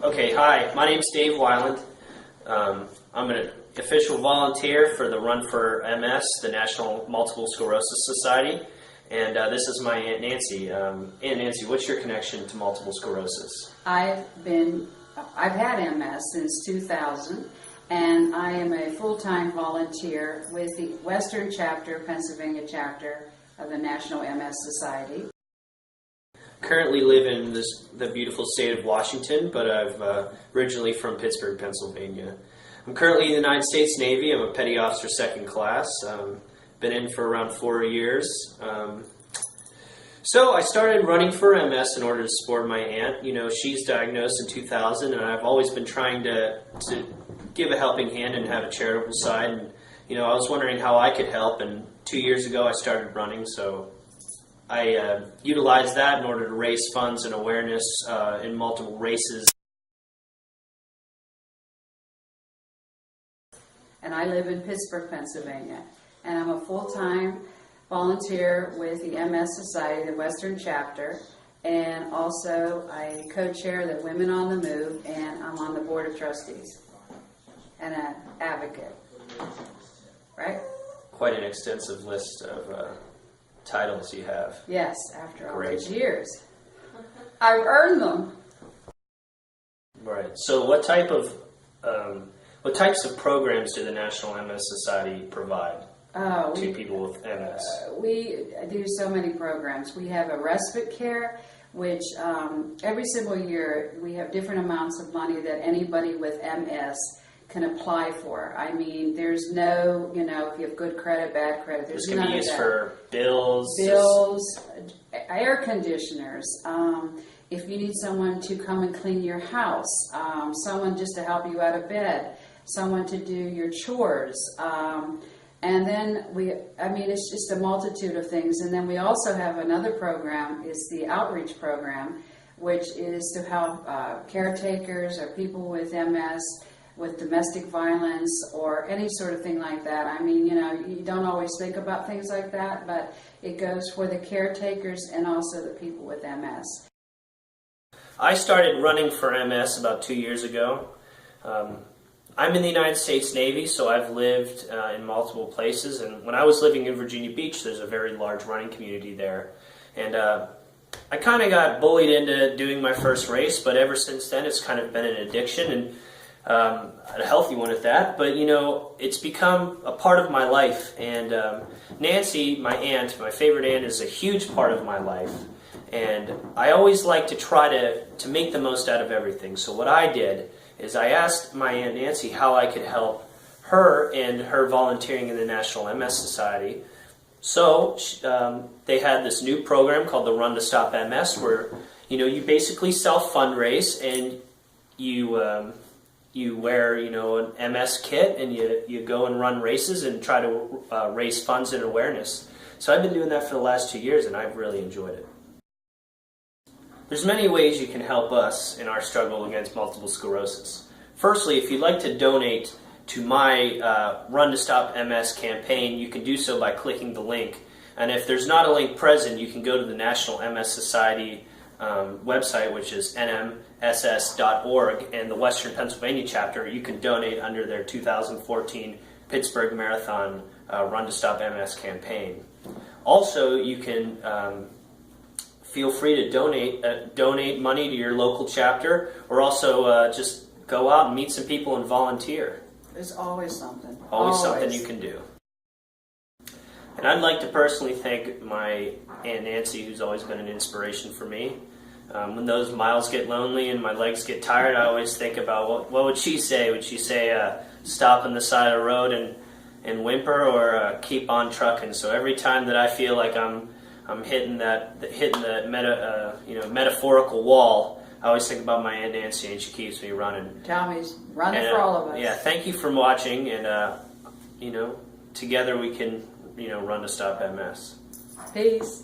Okay, hi, my name's Dave Weiland. I'm an official volunteer for the Run for MS, the National Multiple Sclerosis Society, and this is my Aunt Nancy. Aunt Nancy, what's your connection to multiple sclerosis? I've had MS since 2000, and I am a full-time volunteer with the Western Chapter, Pennsylvania Chapter of the National MS Society. Currently live in the beautiful state of Washington, but I'm originally from Pittsburgh, Pennsylvania. I'm currently in the United States Navy. I'm a petty officer second class. Been in for around 4 years. So I started running for MS in order to support my aunt. You know, she's diagnosed in 2000, and I've always been trying to give a helping hand and have a charitable side. And, you know, I was wondering how I could help, and 2 years ago I started running, so I utilized that in order to raise funds and awareness in multiple races. And I live in Pittsburgh, Pennsylvania. And I'm a full-time volunteer with the MS Society, the Western Chapter. And also I co-chair the Women on the Move, and I'm on the Board of Trustees and an advocate. Right? Quite an extensive list of titles you have. Yes, after all Great. these years. I've earned them. Right. So what types of programs do the National MS Society provide to people with MS? We do so many programs. We have a respite care, which every single year we have different amounts of money that anybody with MS can apply for. I mean, there's no, you know, if you have good credit, bad credit, there's This none can be of used that. for bills, Air conditioners, if you need someone to come and clean your house, someone just to help you out of bed, someone to do your chores, and then it's just a multitude of things. And then we also have another program, is the outreach program, which is to help caretakers or people with MS with domestic violence or any sort of thing like that. I mean, you know, you don't always think about things like that, but it goes for the caretakers and also the people with MS. I started running for MS about 2 years ago. I'm in the United States Navy, so I've lived in multiple places, and when I was living in Virginia Beach, there's a very large running community there. And I kind of got bullied into doing my first race, but ever since then it's kind of been an addiction, and a healthy one at that. But you know, it's become a part of my life, and Nancy, my aunt, my favorite aunt, is a huge part of my life, and I always like to try to make the most out of everything. So what I did is I asked my Aunt Nancy how I could help her in her volunteering in the National MS Society. So they had this new program called the Run to Stop MS, where you basically self-fundraise, and you wear an MS kit, and you go and run races and try to raise funds and awareness. So I've been doing that for the last 2 years, and I've really enjoyed it. There's many ways you can help us in our struggle against multiple sclerosis. Firstly, if you'd like to donate to my Run to Stop MS campaign, you can do so by clicking the link. And if there's not a link present, you can go to the National MS Society website, which is nmss.org, and the Western Pennsylvania chapter. You can donate under their 2014 Pittsburgh Marathon Run to Stop MS campaign. Also, you can feel free to donate money to your local chapter, or also just go out and meet some people and volunteer. There's always something. Always something you can do. And I'd like to personally thank my Aunt Nancy, who's always been an inspiration for me. When those miles get lonely and my legs get tired, I always think about what would she say? Would she say stop on the side of the road and whimper, or keep on trucking? So every time that I feel like I'm hitting the metaphorical wall, I always think about my Aunt Nancy, and she keeps me running. Tommy's running for all of us. Yeah, thank you for watching, and together we can run to stop MS. Peace.